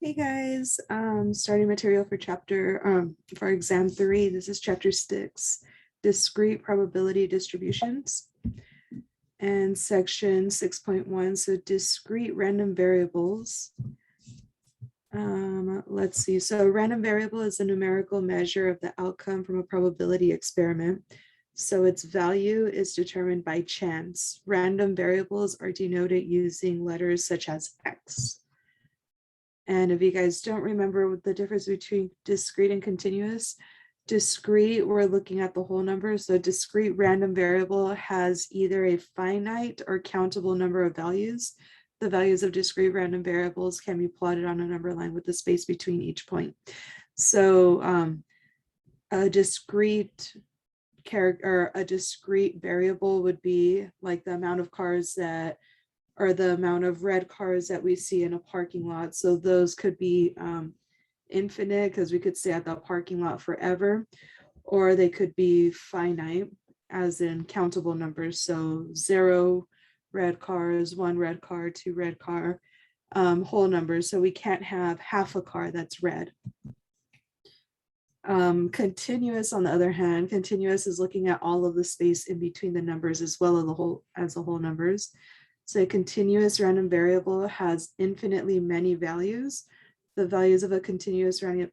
Hey guys, starting material for for exam 3. This is chapter 6, discrete probability distributions, and section 6.1. So discrete random variables. Let's see. So random variable is a numerical measure of the outcome from a probability experiment. So its value is determined by chance. Random variables are denoted using letters such as X. And if you guys don't remember the difference between discrete and continuous, discrete, we're looking at the whole number. So discrete random variable has either a finite or countable number of values. The values of discrete random variables can be plotted on a number line with the space between each point. So a discrete variable would be like the amount of cars that or the amount of red cars that we see in a parking lot. So those could be infinite because we could stay at the parking lot forever, or they could be finite as in countable numbers. So 0 red cars, 1 red car, 2 red car, whole numbers. So we can't have half a car that's red. Continuous, on the other hand, continuous is looking at all of the space in between the numbers as well as the whole numbers. So a continuous random variable has infinitely many values. The values of a continuous random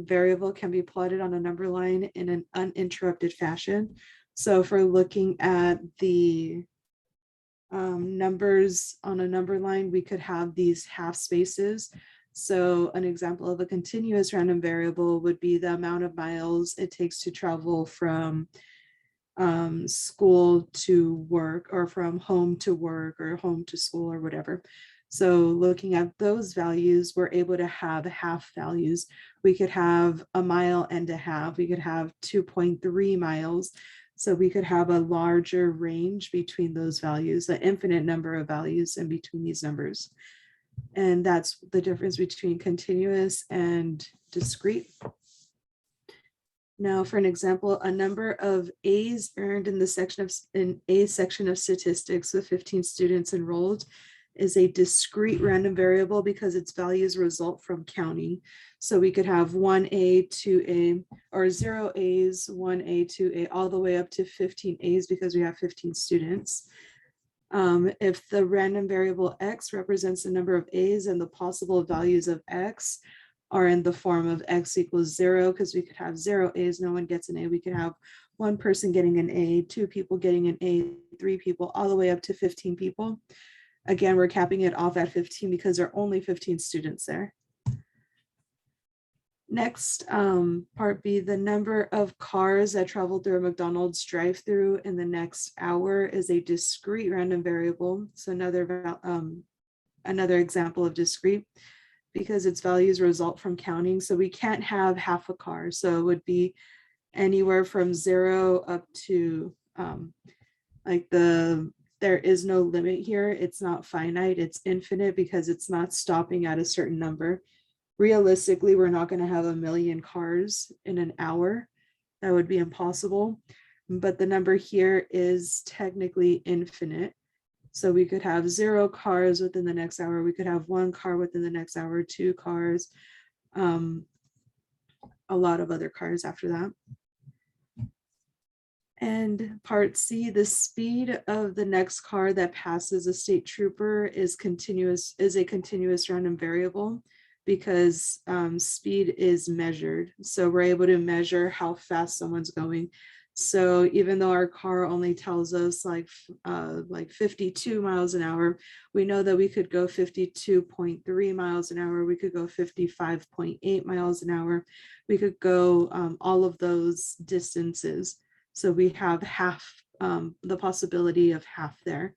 variable can be plotted on a number line in an uninterrupted fashion. So if we're looking at the numbers on a number line, we could have these half spaces. So an example of a continuous random variable would be the amount of miles it takes to travel from school to work, or from home to work, or home to school, or whatever. So looking at those values, we're able to have half values. We could have a mile and a half. We could have 2.3 miles. So we could have a larger range between those values, an infinite number of values in between these numbers. And that's the difference between continuous and discrete. Now, for an example, a number of A's earned in A section of statistics with 15 students enrolled is a discrete random variable because its values result from counting. So we could have 1A, 2A, or 0 A's, 1A, 2A, all the way up to 15 A's because we have 15 students. If the random variable X represents the number of A's and the possible values of X are in the form of X equals 0, because we could have 0 A's, no one gets an A. We could have one person getting an A, 2 people getting an A, 3 people, all the way up to 15 people. Again, we're capping it off at 15 because there are only 15 students there. Next, part B, the number of cars that travel through a McDonald's drive-through in the next hour is a discrete random variable. So another example of discrete, because its values result from counting. So we can't have half a car. So it would be anywhere from 0 up to there is no limit here. It's not finite, it's infinite because it's not stopping at a certain number. Realistically, we're not going to have 1 million cars in an hour. That would be impossible. But the number here is technically infinite. So we could have 0 cars within the next hour. We could have 1 car within the next hour, 2 cars, a lot of other cars after that. And part C, the speed of the next car that passes a state trooper is a continuous random variable because speed is measured. So we're able to measure how fast someone's going. So even though our car only tells us like 52 miles an hour, we know that we could go 52.3 miles an hour. We could go 55.8 miles an hour. We could go all of those distances. So we have half, the possibility of half there.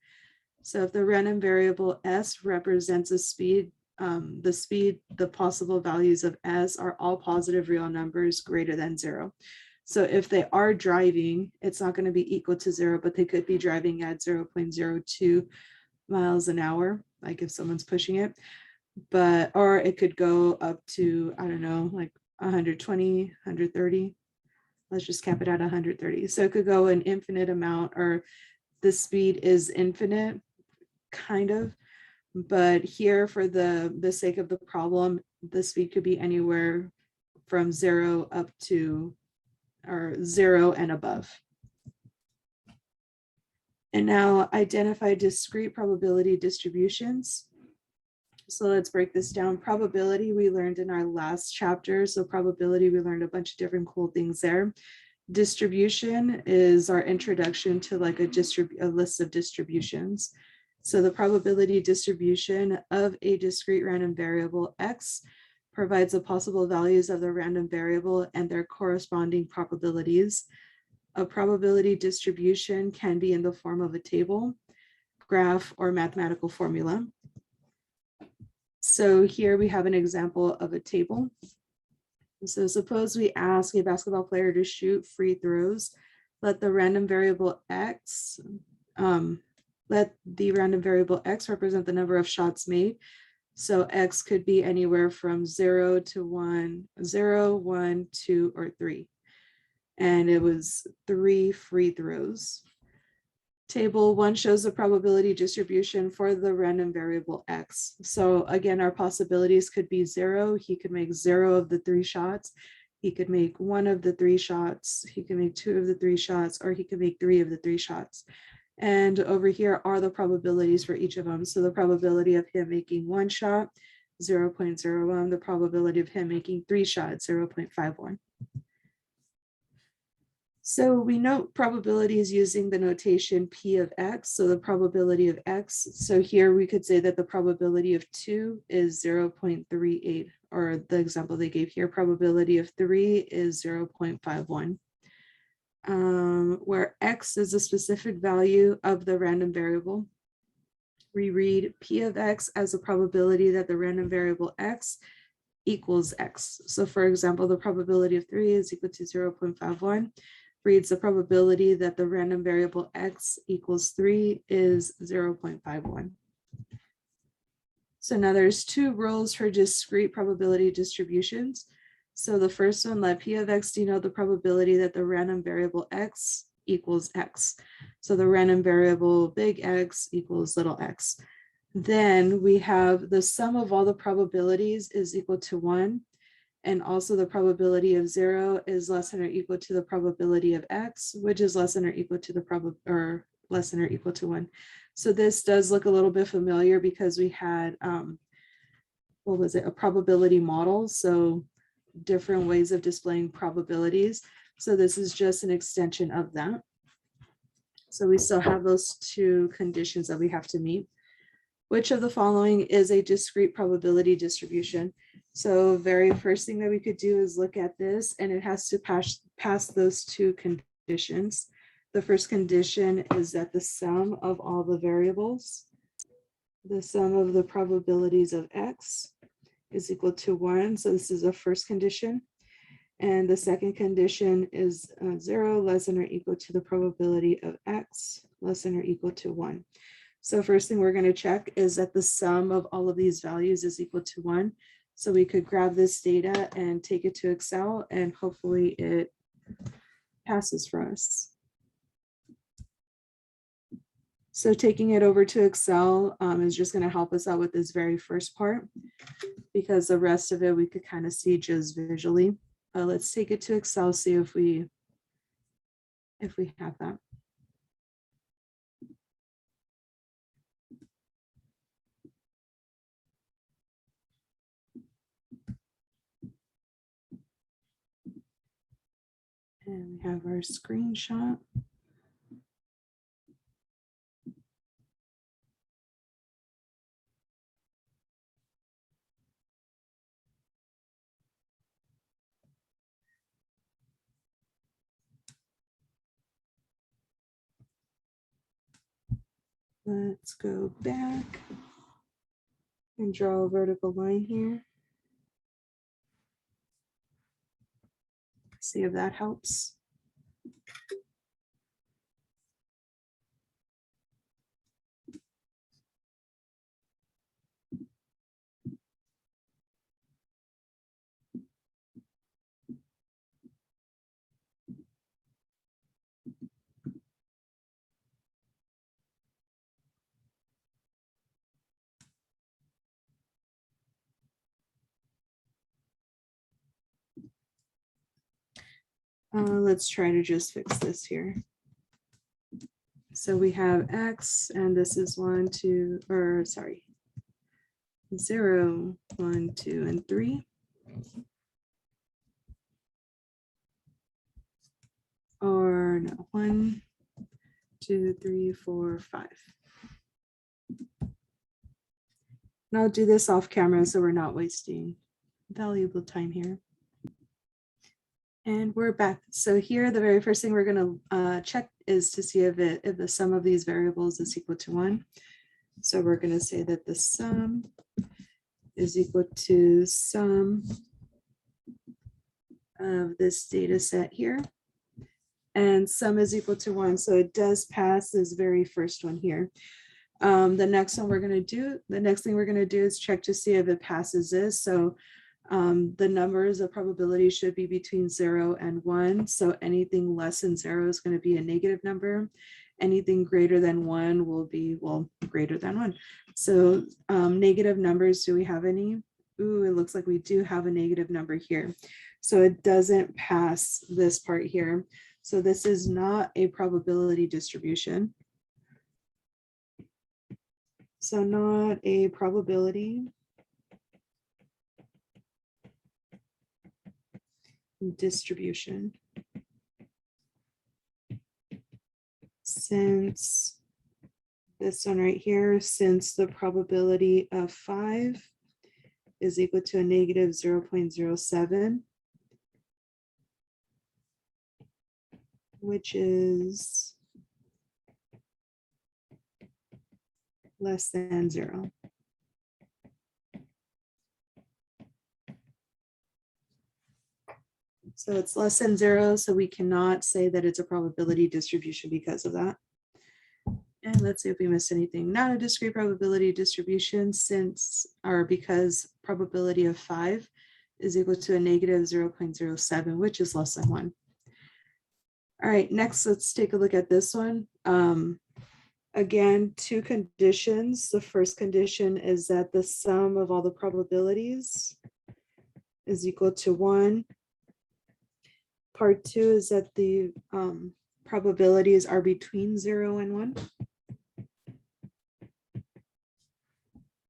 So if the random variable S represents a speed, the possible values of S are all positive real numbers greater than 0. So if they are driving, it's not going to be equal to 0, but they could be driving at 0.02 miles an hour, like if someone's pushing it. Or it could go up to, I don't know, like 120, 130. Let's just cap it at 130. So it could go an infinite amount, or the speed is infinite, kind of, But here, for the sake of the problem, the speed could be anywhere from 0 up to, or 0 and above. And now identify discrete probability distributions. So let's break this down. Probability we learned in our last chapter. So probability, we learned a bunch of different cool things there. Distribution is our introduction to like a list of distributions. So the probability distribution of a discrete random variable X provides the possible values of the random variable and their corresponding probabilities. A probability distribution can be in the form of a table, graph, or mathematical formula. So here we have an example of a table. So suppose we ask a basketball player to shoot free throws. Let the random variable X represent the number of shots made. So X could be anywhere from 0 to 1, 0, 1, 2, or 3. And it was 3 free throws. Table 1 shows the probability distribution for the random variable X. So again, our possibilities could be 0. He could make 0 of the 3 shots. He could make 1 of the 3 shots. He could make 2 of the 3 shots, or he could make 3 of the 3 shots. And over here are the probabilities for each of them. So the probability of him making 1 shot, 0.01. The probability of him making 3 shots, 0.51. So we note probabilities using the notation P of X, so the probability of X. So here we could say that the probability of 2 is 0.38, or the example they gave here, probability of 3 is 0.51. Where X is a specific value of the random variable, we read P of X as a probability that the random variable X equals X. So for example, the probability of 3 is equal to 0.51. Reads the probability that the random variable X equals 3 is 0.51. So now there's 2 rules for discrete probability distributions. So the first one, let P of X denote the probability that the random variable X equals X. So the random variable big X equals little x. Then we have the sum of all the probabilities is equal to 1. And also the probability of 0 is less than or equal to the probability of X, which is less than or equal to the less than or equal to 1. So this does look a little bit familiar because we had, what was it, a probability model. So different ways of displaying probabilities. So this is just an extension of that. So we still have those 2 conditions that we have to meet. Which of the following is a discrete probability distribution? So very first thing that we could do is look at this, and it has to pass those 2 conditions. The first condition is that the sum of all the variables, the sum of the probabilities of X is equal to 1. So this is a first condition. And the second condition is 0 less than or equal to the probability of X less than or equal to 1. So first thing we're going to check is that the sum of all of these values is equal to 1. So we could grab this data and take it to Excel, and hopefully it passes for us. So taking it over to Excel is just going to help us out with this very first part, because the rest of it we could kind of see just visually. Let's take it to Excel, see if we have that. And we have our screenshot. Let's go back and draw a vertical line here. See if that helps. Let's try to just fix this here. So we have X and this is 1, 2, or sorry, 0, 1, 2, and 3. Or no, 1, 2, 3, 4, 5. And I'll do this off camera so we're not wasting valuable time here. And we're back. So here, the very first thing we're going to check is to see if the sum of these variables is equal to 1. So we're going to say that the sum is equal to sum of this data set here. And sum is equal to 1. So it does pass this very first one here. The next thing we're going to do is check to see if it passes this. So the numbers of probability should be between 0 and 1. So anything less than 0 is going to be a negative number. Anything greater than 1 will be, well, greater than 1. So negative numbers, do we have any? Ooh, it looks like we do have a negative number here. So it doesn't pass this part here. So this is not a probability distribution. So not a probability distribution. Since this one right here, since the probability of 5 is equal to a negative 0.07, which is less than 0. So it's less than 0, so we cannot say that it's a probability distribution because of that. And let's see if we missed anything. Not a discrete probability distribution because probability of 5 is equal to a negative 0.07, which is less than 1. All right, next, let's take a look at this one. Again, 2 conditions. The first condition is that the sum of all the probabilities is equal to 1. Part 2 is that the probabilities are between 0 and 1.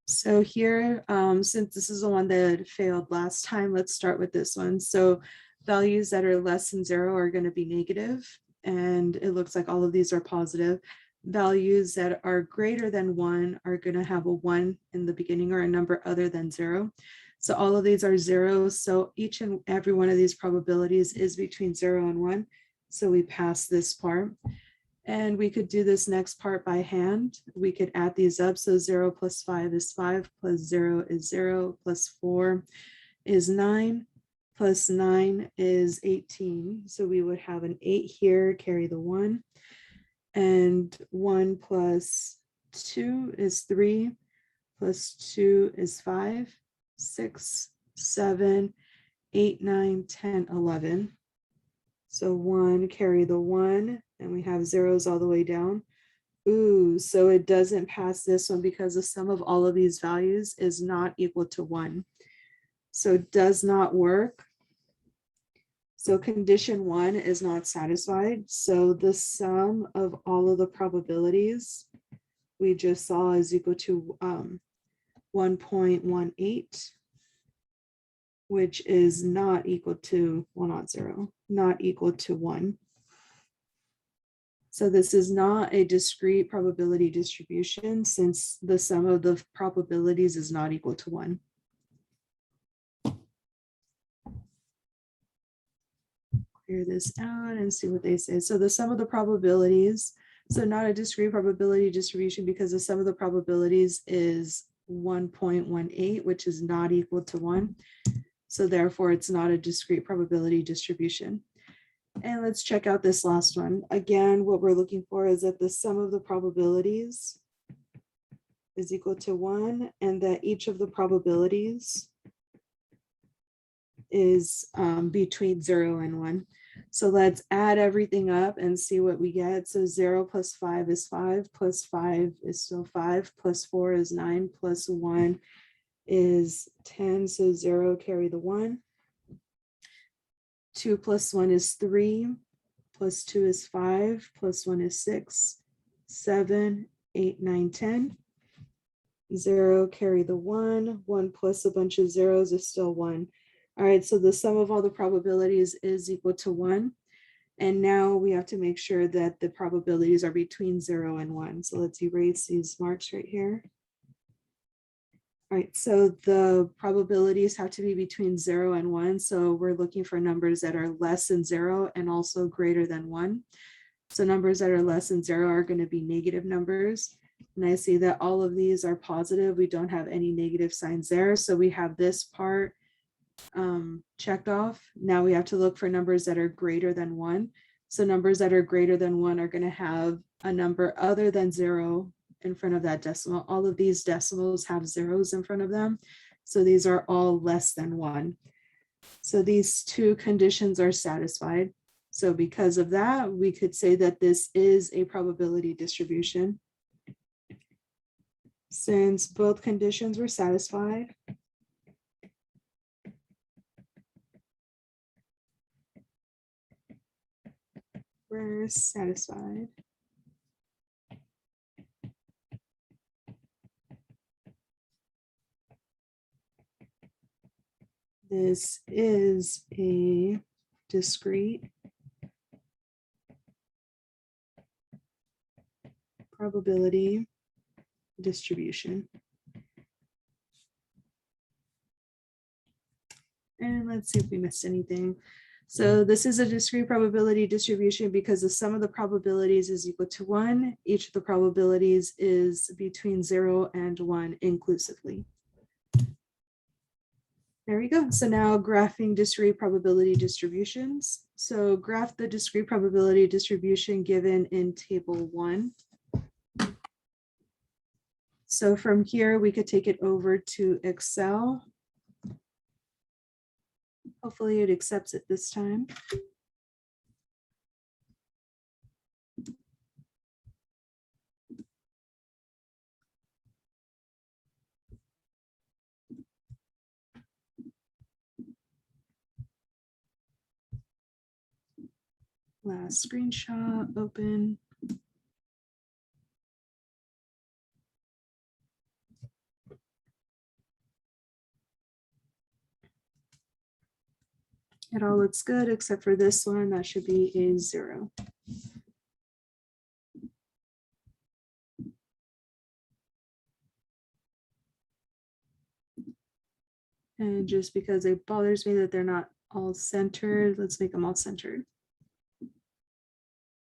So here, since this is the one that failed last time, let's start with this one. So values that are less than 0 are going to be negative, and it looks like all of these are positive. Values that are greater than 1 are going to have a 1 in the beginning or a number other than 0. So all of these are 0. So each and every one of these probabilities is between 0 and 1. So we pass this part. And we could do this next part by hand. We could add these up. So 0 plus 5 is 5, plus 0 is 0, plus 4 is 9, plus 9 is 18. So we would have an 8 here, carry the 1. And 1 plus 2 is 3, plus 2 is 5, 6, 7, 8, 9, 10, 11. So 1, carry the 1, and we have zeros all the way down. Ooh, so it doesn't pass this one because the sum of all of these values is not equal to 1. So it does not work. So condition 1 is not satisfied. So the sum of all of the probabilities we just saw is equal to 1.18, which is not equal to, well, not 0, not equal to 1. So this is not a discrete probability distribution since the sum of the probabilities is not equal to 1. Clear this out and see what they say. So the sum of the probabilities, so not a discrete probability distribution because the sum of the probabilities is 1.18, which is not equal to 1. So therefore, it's not a discrete probability distribution. And let's check out this last one. Again, what we're looking for is that the sum of the probabilities is equal to 1 and that each of the probabilities is between 0 and 1. So let's add everything up and see what we get. So 0 plus 5 is 5, plus 5 is still 5, plus 4 is 9, plus 1 is 10. So 0, carry the 1. 2 plus 1 is 3, plus 2 is 5, plus 1 is 6, 7, 8, 9, 10. 0, carry the 1. 1 plus a bunch of zeros is still 1. All right, so the sum of all the probabilities is equal to 1. And now we have to make sure that the probabilities are between 0 and 1. So let's erase these marks right here. All right, so the probabilities have to be between 0 and 1. So we're looking for numbers that are less than 0 and also greater than 1. So numbers that are less than 0 are going to be negative numbers. And I see that all of these are positive. We don't have any negative signs there. So we have this part checked off. Now we have to look for numbers that are greater than 1. So numbers that are greater than 1 are going to have a number other than 0 in front of that decimal. All of these decimals have zeros in front of them. So these are all less than 1. So these two conditions are satisfied. So because of that, we could say that this is a probability distribution. Since both conditions were satisfied, we're satisfied. This is a discrete probability distribution. And let's see if we missed anything. So this is a discrete probability distribution because the sum of the probabilities is equal to 1. Each of the probabilities is between 0 and 1 inclusively. There we go. So now graphing discrete probability distributions. So graph the discrete probability distribution given in table 1. So from here, we could take it over to Excel. Hopefully it accepts it this time. Last screenshot, open. It all looks good except for this one, that should be a 0. And just because it bothers me that they're not all centered, let's make them all centered.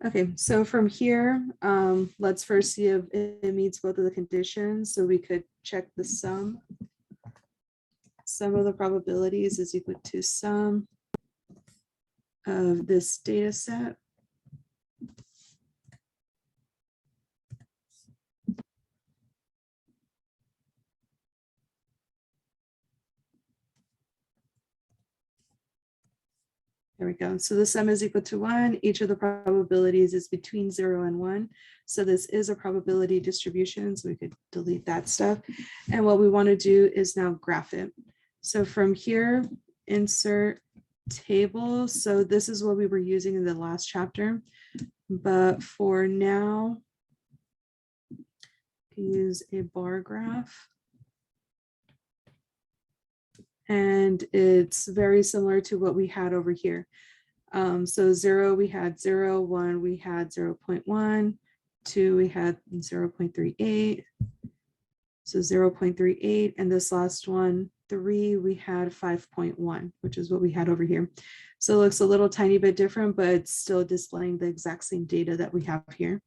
Okay, so from here, let's first see if it meets both of the conditions. So we could check the sum. Sum of the probabilities is equal to sum of this data set. There we go. So the sum is equal to 1. Each of the probabilities is between 0 and 1. So this is a probability distribution. So we could delete that stuff. And what we want to do is now graph it. So from here, insert table. So this is what we were using in the last chapter. But for now, use a bar graph. And it's very similar to what we had over here. So 0, we had 0, 1, we had 0.1, 2, we had 0.38. So 0.38, and this last one, 3, we had 5.1, which is what we had over here. So it looks a little tiny bit different, but it's still displaying the exact same data that we have here.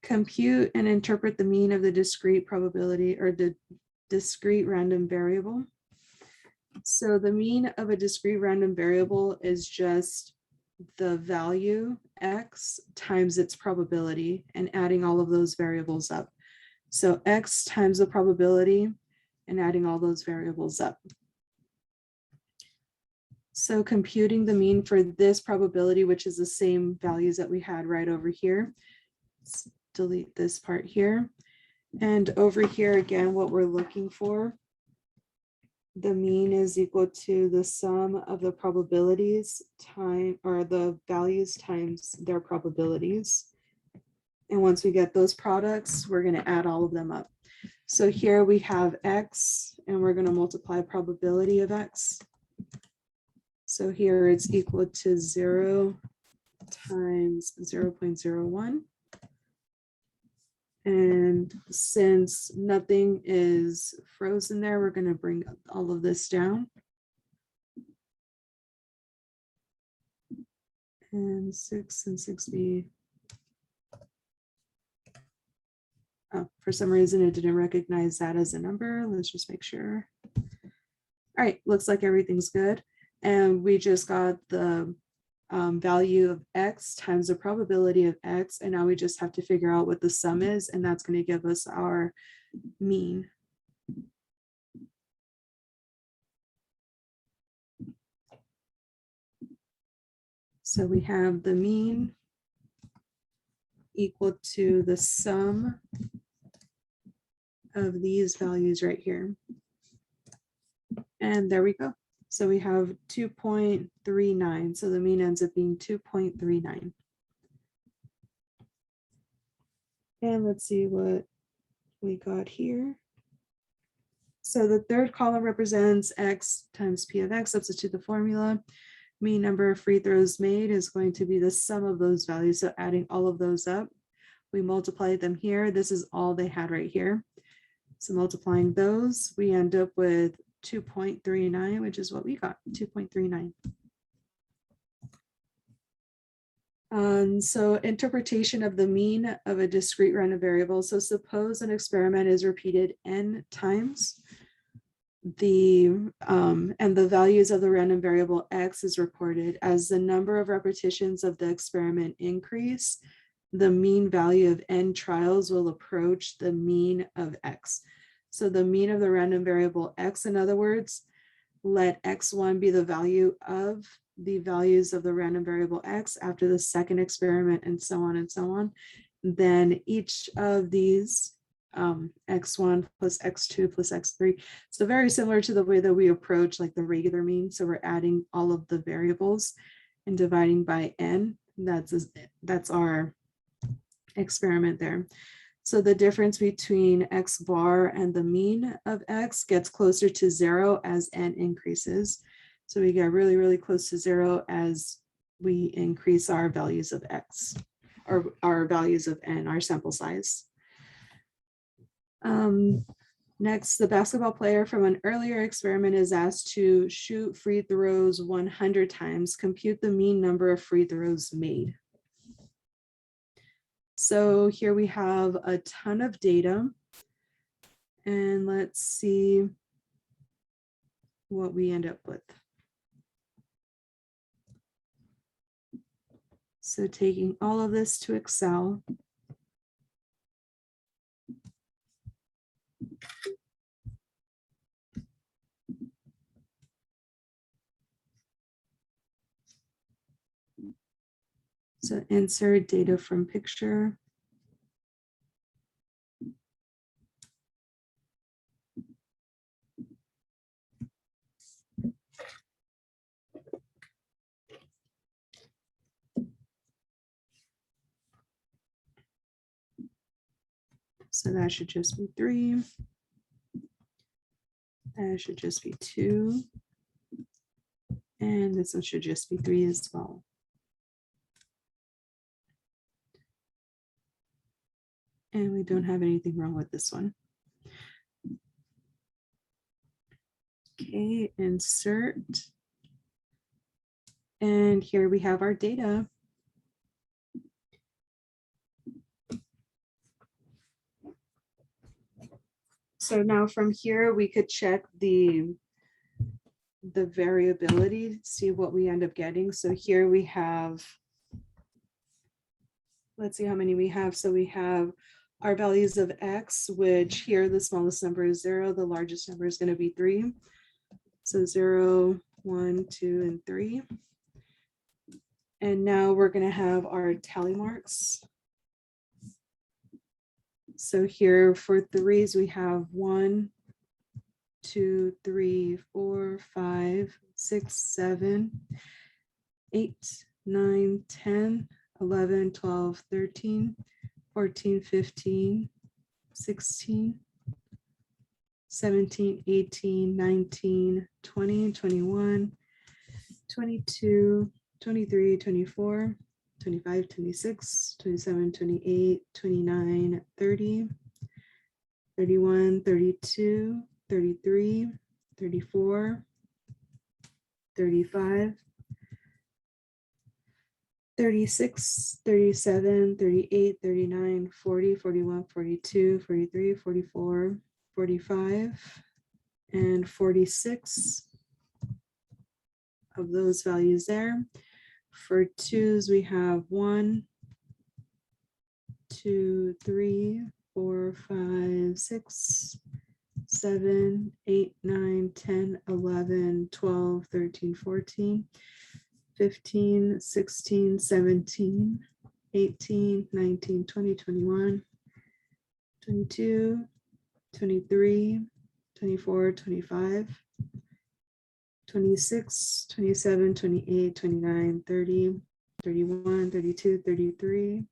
Compute and interpret the mean of the discrete probability or the discrete random variable. So the mean of a discrete random variable is just the value x times its probability and adding all of those variables up. So x times the probability and adding all those variables up. So computing the mean for this probability, which is the same values that we had right over here. Let's delete this part here. And over here again, what we're looking for the mean is equal to the sum of the probabilities time, or the values times their probabilities. And once we get those products, we're going to add all of them up. So here we have X, and we're going to multiply probability of X. So here it's equal to 0 times 0.01. And since nothing is frozen there, we're going to bring all of this down. And 6 and 6b. Oh, for some reason, it didn't recognize that as a number. Let's just make sure. All right, looks like everything's good. And we just got the value of X times the probability of X. And now we just have to figure out what the sum is, and that's going to give us our mean. So we have the mean equal to the sum of these values right here. And there we go. So we have 2.39. So the mean ends up being 2.39. And let's see what we got here. So the third column represents X times P of X. Substitute the formula. Mean number of free throws made is going to be the sum of those values. So adding all of those up, we multiply them here. This is all they had right here. So multiplying those, we end up with 2.39, which is what we got, 2.39. So interpretation of the mean of a discrete random variable. So suppose an experiment is repeated n times. And the values of the random variable X is recorded. As the number of repetitions of the experiment increase, the mean value of n trials will approach the mean of X. So the mean of the random variable X, in other words, let X1 be the value of the values of the random variable X after the second experiment, and so on and so on. Then each of these X1 plus X2 plus X3. So very similar to the way that we approach like the regular mean. So we're adding all of the variables and dividing by n. That's our experiment there. So the difference between X bar and the mean of X gets closer to 0 as n increases. So we get really, really close to 0 as we increase our values of X, or our values of n, our sample size. Next, the basketball player from an earlier experiment is asked to shoot free throws 100 times. Compute the mean number of free throws made. So here we have a ton of data, and let's see what we end up with. So taking all of this to Excel. So insert data from picture. So that should just be 3. That should just be 2. And this one should just be 3 as well. And we don't have anything wrong with this one. Okay, insert. And here we have our data. So now from here, we could check the variability, see what we end up getting. So here we have, let's see how many we have. So we have our values of X, which here the smallest number is 0, the largest number is going to be 3. So 0, 1, 2, and 3. And now we're going to have our tally marks. So here for 3s, we have 1, 2, 3, 4, 5, 6, 7, 8, 9, 10, 11, 12, 13, 14, 15, 16, 17, 18, 19, 20, 21, 22, 23, 24, 25, 26, 27, 28, 29, 30, 31, 32, 33, 34, 35, 36, 37, 38, 39, 40, 41, 42, 43, 44, 45, and 46 of those values there. For twos, we have 1, 2, 3, 4, 5, 6, 7, 8, 9, 10, 11, 12, 13, 14, 15, 16, 17, 18, 19, 20, 21, 22, 23, 24, 25, 26, 27, 28, 29, 30, 31, 32, 33,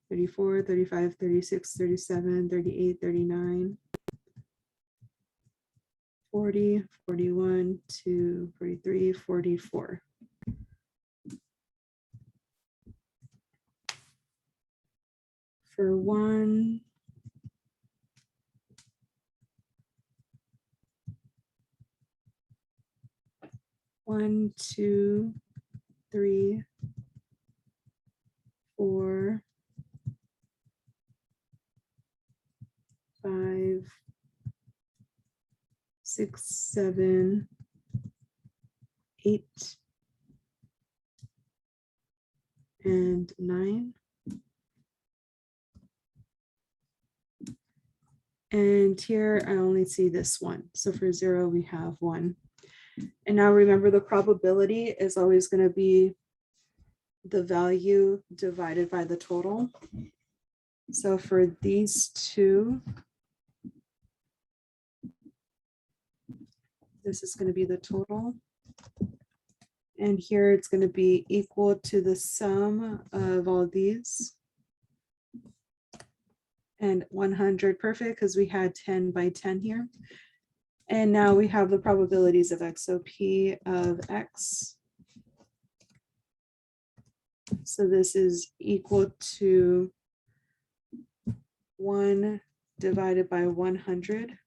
34, 35, 36, 37, 38, 39, 40, 41, 2, 43, 44. For 1, 1, 2, 3, 4, 5, 6, 7, 8, and 9. And here I only see this one. So for 0, we have 1. And now remember, the probability is always going to be the value divided by the total. So for these two, this is going to be the total. And here it's going to be equal to the sum of all these. And 100, perfect, because we had 10 by 10 here. And now we have the probabilities of x. So P of x. So this is equal to 1 divided by 100.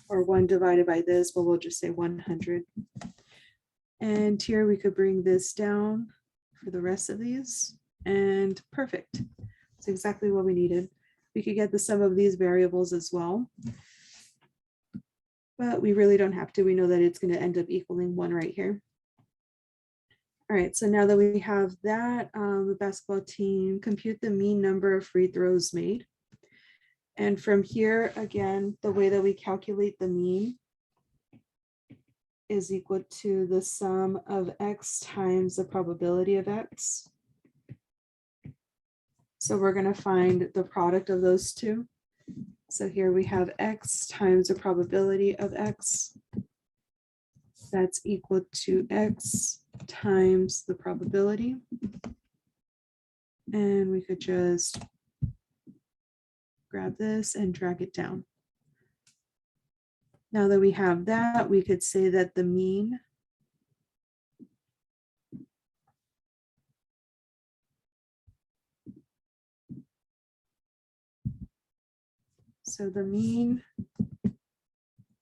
Or 1 divided by this, but we'll just say 100. And here we could bring this down for the rest of these. And perfect. That's exactly what we needed. We could get the sum of these variables as well. But we really don't have to. We know that it's going to end up equaling 1 right here. All right, so now that we have that, the basketball team, compute the mean number of free throws made. And from here, again, the way that we calculate the mean is equal to the sum of x times the probability of x. So we're going to find the product of those two. So here we have x times the probability of x. That's equal to x times the probability. And we could just grab this and drag it down. Now that we have that, we could say that the mean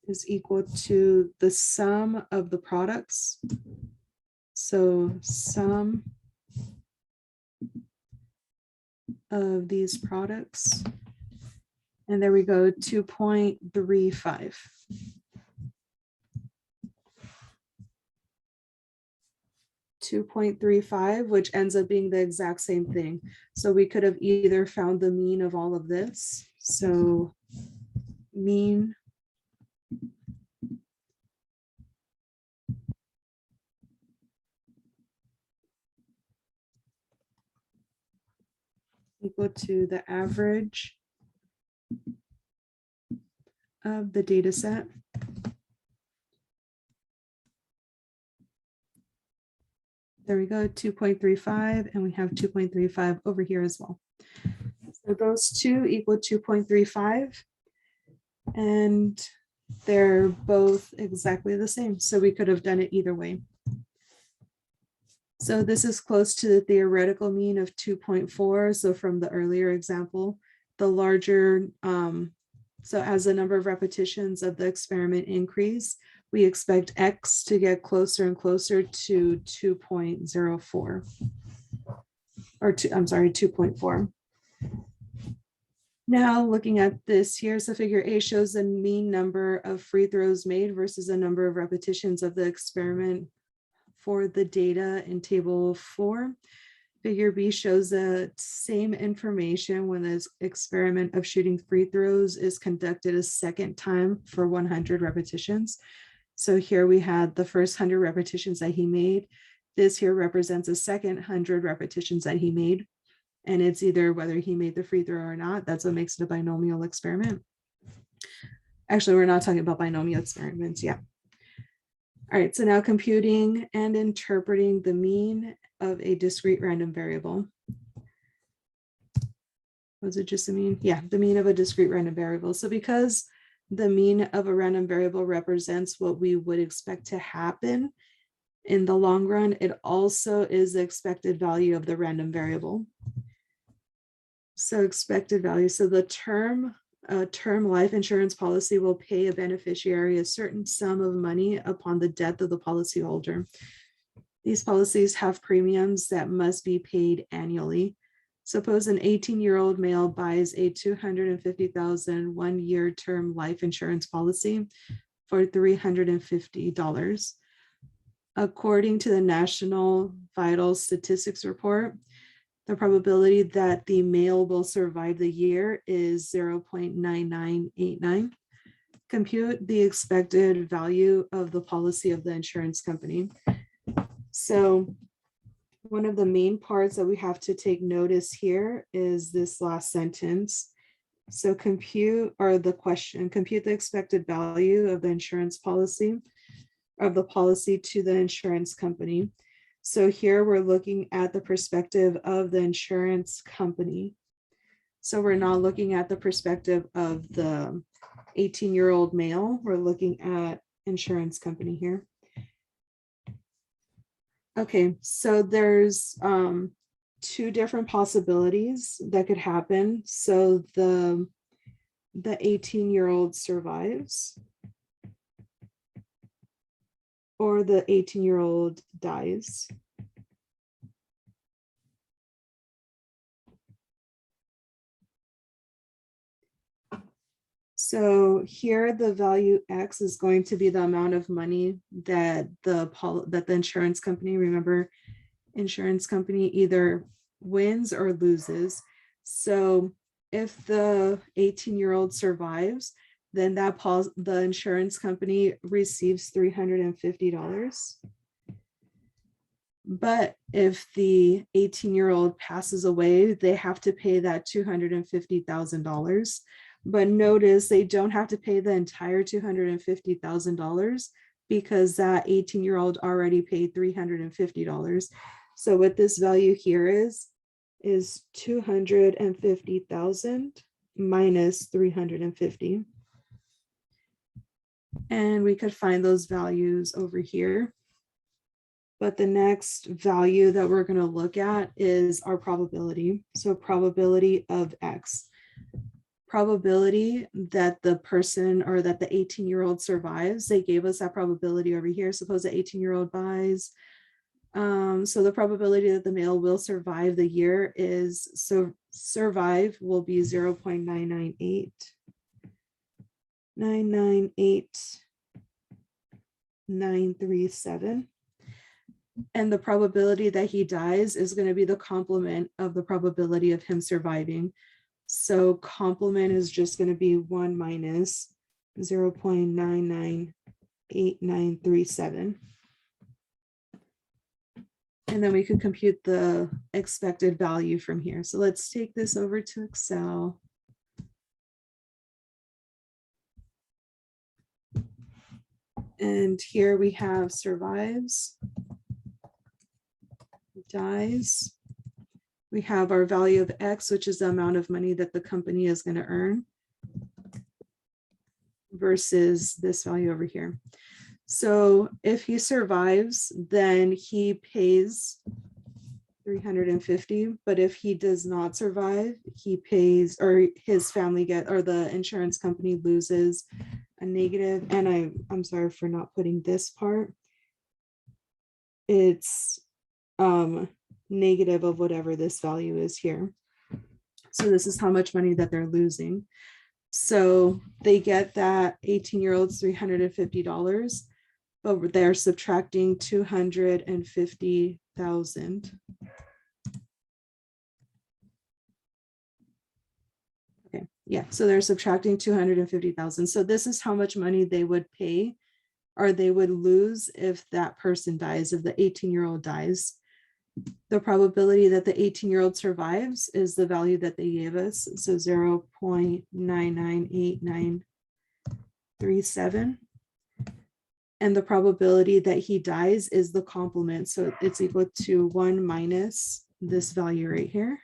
is equal to the sum of the products. So sum of these products. And there we go, 2.35. which ends up being the exact same thing. So we could have either found the mean of all of this. So mean equal to the average of the data set. There we go, 2.35, and we have 2.35 over here as well. So those two equal 2.35, and they're both exactly the same. So we could have done it either way. So this is close to the theoretical mean of 2.4. So from the earlier example, the larger, so as the number of repetitions of the experiment increase, we expect X to get closer and closer to 2.04, or I'm sorry, 2.4. Now looking at this here, so figure A shows the mean number of free throws made versus the number of repetitions of the experiment for the data in table 4. Figure B shows the same information when the experiment of shooting free throws is conducted a second time for 100 repetitions. So here we had the first 100 repetitions that he made. This here represents a second 100 repetitions that he made. And it's either whether he made the free throw or not. That's what makes it a binomial experiment. Actually, we're not talking about binomial experiments yet. All right, so now computing and interpreting the mean of a discrete random variable. Was it just a mean? Yeah, the mean of a discrete random variable. So because the mean of a random variable represents what we would expect to happen in the long run, it also is the expected value of the random variable. So expected value. So the term life insurance policy will pay a beneficiary a certain sum of money upon the death of the policyholder. These policies have premiums that must be paid annually. Suppose an 18-year-old male buys a $250,000 one-year term life insurance policy for $350. According to the National Vital Statistics Report, the probability that the male will survive the year is 0.9989. Compute the expected value of the policy of the insurance company. So one of the main parts that we have to take notice here is this last sentence. So compute, or the question, compute the expected value of the insurance policy, of the policy to the insurance company. So here we're looking at the perspective of the insurance company. So we're not looking at the perspective of the 18-year-old male. We're looking at insurance company here. Okay, so there's two different possibilities that could happen. So the 18-year-old survives, or the 18-year-old dies. So here the value X is going to be the amount of money that the insurance company, remember, insurance company either wins or loses. So if the 18-year-old survives, then the insurance company receives $350. But if the 18-year-old passes away, they have to pay that $250,000. But notice they don't have to pay the entire $250,000 because that 18-year-old already paid $350. So what this value here is 250,000 minus 350. And we could find those values over here. But the next value that we're going to look at is our probability. So probability of X. Probability that the person, or that the 18-year-old survives, they gave us that probability over here. Suppose the 18-year-old dies. So the probability that the male will survive the year is, so survive will be 0.998. 998,937. And the probability that he dies is going to be the complement of the probability of him surviving. So complement is just going to be 1 minus 0.998937. And then we could compute the expected value from here. So let's take this over to Excel. And here we have survives, dies. We have our value of X, which is the amount of money that the company is going to earn, versus this value over here. So if he survives, then he pays 350, but if he does not survive, he pays, or his family or the insurance company loses a negative. And I'm sorry for not putting this part. It's negative of whatever this value is here. So this is how much money that they're losing. So they get that 18-year-old's $350, but they're subtracting 250,000. Okay, yeah, so they're subtracting 250,000. So this is how much money they would pay, or they would lose if that person dies, if the 18-year-old dies. The probability that the 18-year-old survives is the value that they gave us. So 0.998937. And the probability that he dies is the complement. So it's equal to 1 minus this value right here.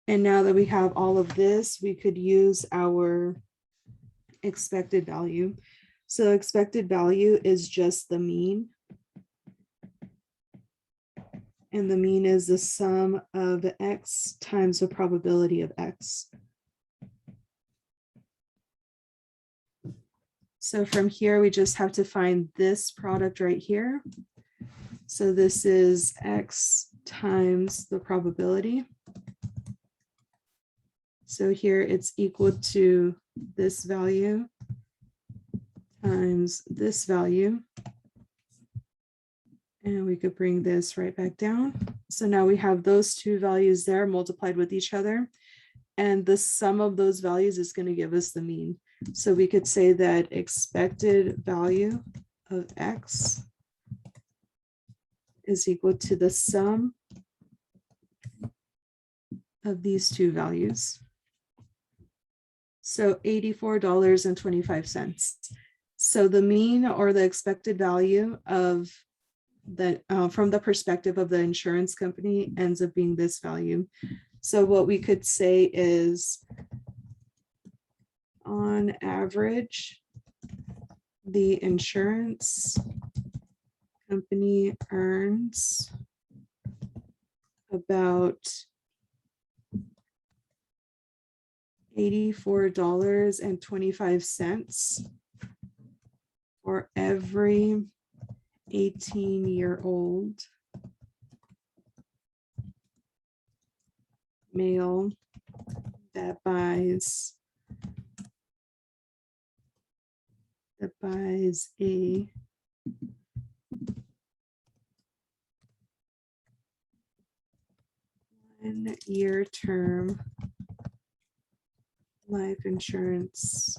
And now that we have all of this, we could use our expected value. So expected value is just the mean. And the mean is the sum of X times the probability of X. So from here, we just have to find this product right here. So this is X times the probability. So here it's equal to this value times this value. And we could bring this right back down. So now we have those two values there multiplied with each other. And the sum of those values is going to give us the mean. So we could say that expected value of X is equal to the sum of these two values. So $84.25. So the mean, or the expected value of that from the perspective of the insurance company, ends up being this value. So what we could say is, on average, the insurance company earns about $84.25 for every 18-year-old male that buys a one-year term life insurance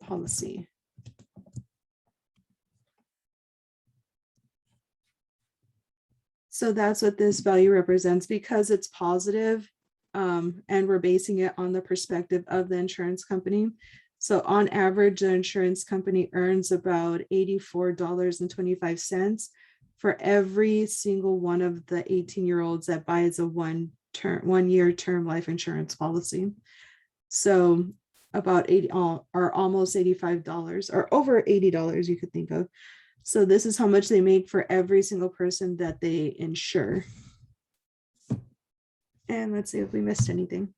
policy. So that's what this value represents, because it's positive, and we're basing it on the perspective of the insurance company. So on average, the insurance company earns about $84.25 for every single one of the 18-year-olds that buys a one-year term life insurance policy. So about 80 or almost $85, or over $80 you could think of. So this is how much they make for every single person that they insure. And let's see if we missed anything.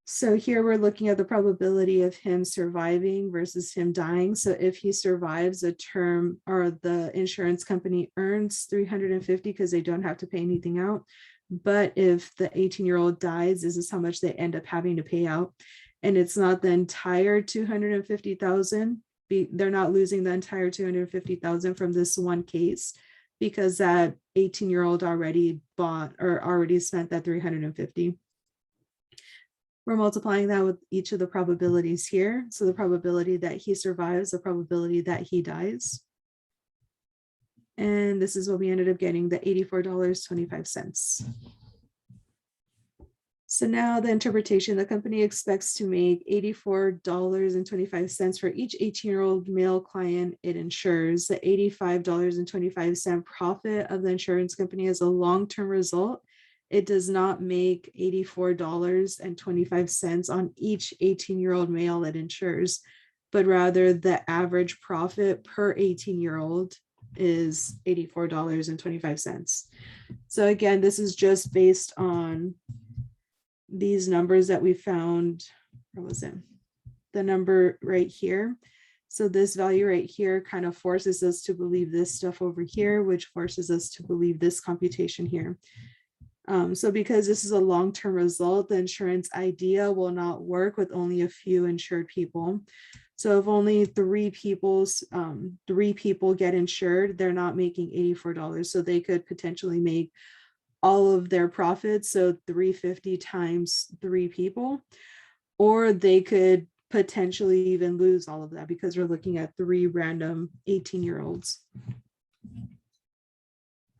So here we're looking at the probability of him surviving versus him dying. So if he survives a term, or the insurance company earns $350 because they don't have to pay anything out. But if the 18-year-old dies, this is how much they end up having to pay out. And it's not the entire $250,000. They're not losing the entire $250,000 from this one case, because that 18-year-old already bought, or already spent that $350. We're multiplying that with each of the probabilities here. So the probability that he survives, the probability that he dies. And this is what we ended up getting, the $84.25. So now the interpretation, the company expects to make $84.25 for each 18-year-old male client it insures. The $85.25 profit of the insurance company is a long-term result. It does not make $84.25 on each 18-year-old male it insures, but rather the average profit per 18-year-old is $84.25. So again, this is just based on these numbers that we found. Where was it? The number right here. So this value right here kind of forces us to believe this stuff over here, which forces us to believe this computation here. So because this is a long-term result, the insurance idea will not work with only a few insured people. So if only three people get insured, they're not making $84. So they could potentially make all of their profits, so 350 times 3 people, or they could potentially even lose all of that because we're looking at 3 random 18-year-olds.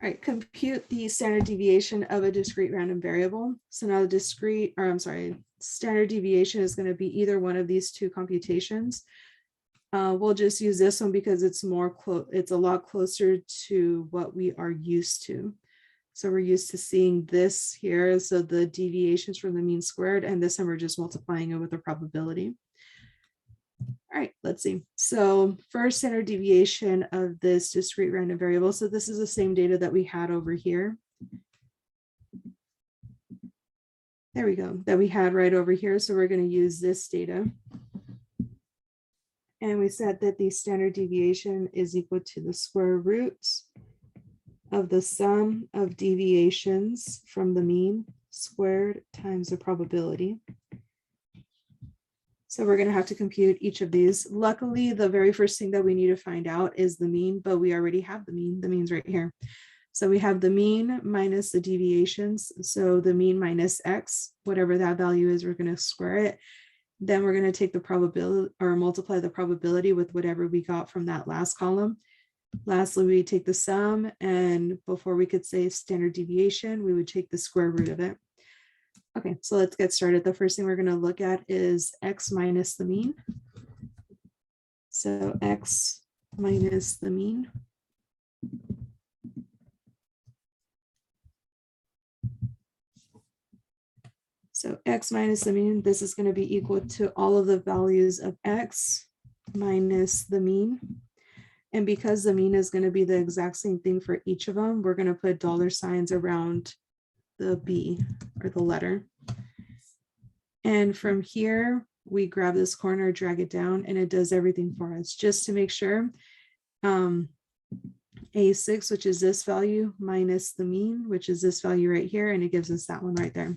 All right, compute the standard deviation of a discrete random variable. So now the standard deviation is going to be either one of these two computations. We'll just use this one because it's it's a lot closer to what we are used to. So we're used to seeing this here. So the deviations from the mean squared, and this time we're just multiplying it with the probability. All right, let's see. So first standard deviation of this discrete random variable. So this is the same data that we had over here. There we go, that we had right over here. So we're going to use this data. And we said that the standard deviation is equal to the square root of the sum of deviations from the mean squared times the probability. So we're going to have to compute each of these. Luckily, the very first thing that we need to find out is the mean, but we already have the mean. The mean's right here. So we have the mean minus the deviations. So the mean minus x, whatever that value is, we're going to square it. Then we're going to take the probability or multiply the probability with whatever we got from that last column. Lastly, we take the sum, and before we could say standard deviation, we would take the square root of it. Okay, so let's get started. The first thing we're going to look at is x minus the mean. So x minus the mean. So x minus the mean, this is going to be equal to all of the values of x minus the mean. And because the mean is going to be the exact same thing for each of them, we're going to put dollar signs around the B or the letter. And from here, we grab this corner, drag it down, and it does everything for us just to make sure. A6, which is this value, minus the mean, which is this value right here, and it gives us that one right there.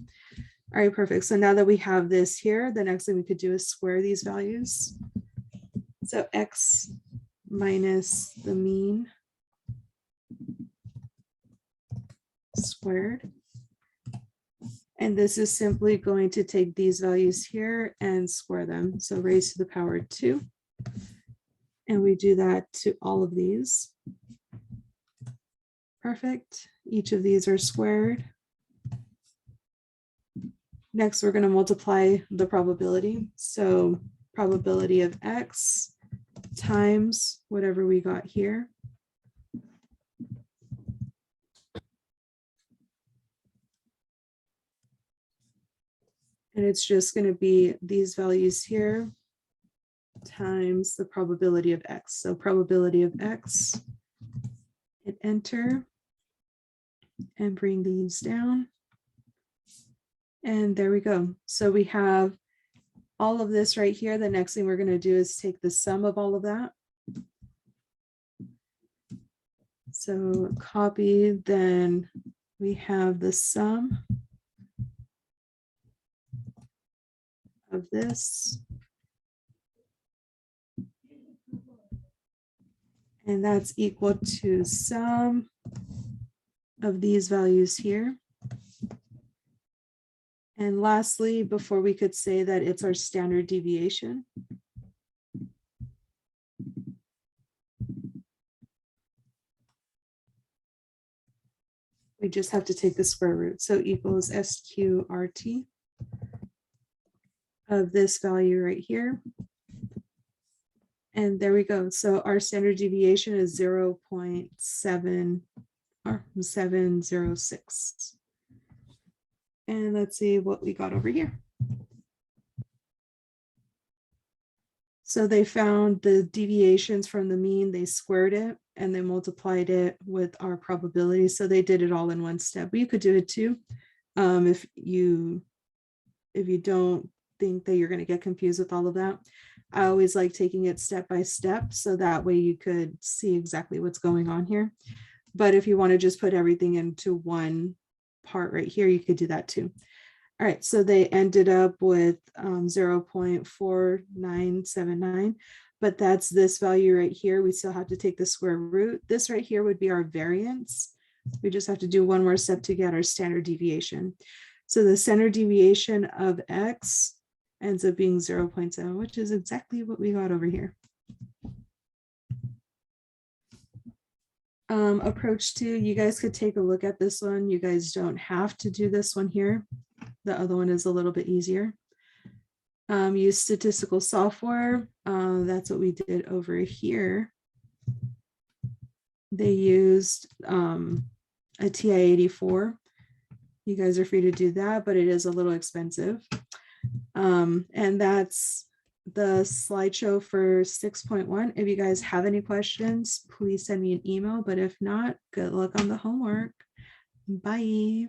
All right, perfect. So now that we have this here, the next thing we could do is square these values. So x minus the mean squared. And this is simply going to take these values here and square them. So raised to the power 2. And we do that to all of these. Perfect. Each of these are squared. Next, we're going to multiply the probability. So probability of x times whatever we got here. And it's just going to be these values here times the probability of x. So probability of x, hit enter, and bring these down. And there we go. So we have all of this right here. The next thing we're going to do is take the sum of all of that. So copy, then we have the sum of this. And that's equal to sum of these values here. And lastly, before we could say that it's our standard deviation, we just have to take the square root. So equals SQRT. of this value right here. And there we go. So our standard deviation is 0.7 or 706. And let's see what we got over here. So they found the deviations from the mean, they squared it, and they multiplied it with our probability. So they did it all in one step. But you could do it too. If you don't think that you're going to get confused with all of that. I always like taking it step by step, so that way you could see exactly what's going on here. But if you want to just put everything into one part right here, you could do that too. All right, so they ended up with 0.4979, but that's this value right here. We still have to take the square root. This right here would be our variance. We just have to do one more step to get our standard deviation. So the standard deviation of X ends up being 0.7, which is exactly what we got over here. Approach 2, you guys could take a look at this one. You guys don't have to do this one here. The other one is a little bit easier. Use statistical software. That's what we did over here. They used a TI-84. You guys are free to do that, but it is a little expensive. And that's the slideshow for 6.1. If you guys have any questions, please send me an email. But if not, good luck on the homework. Bye.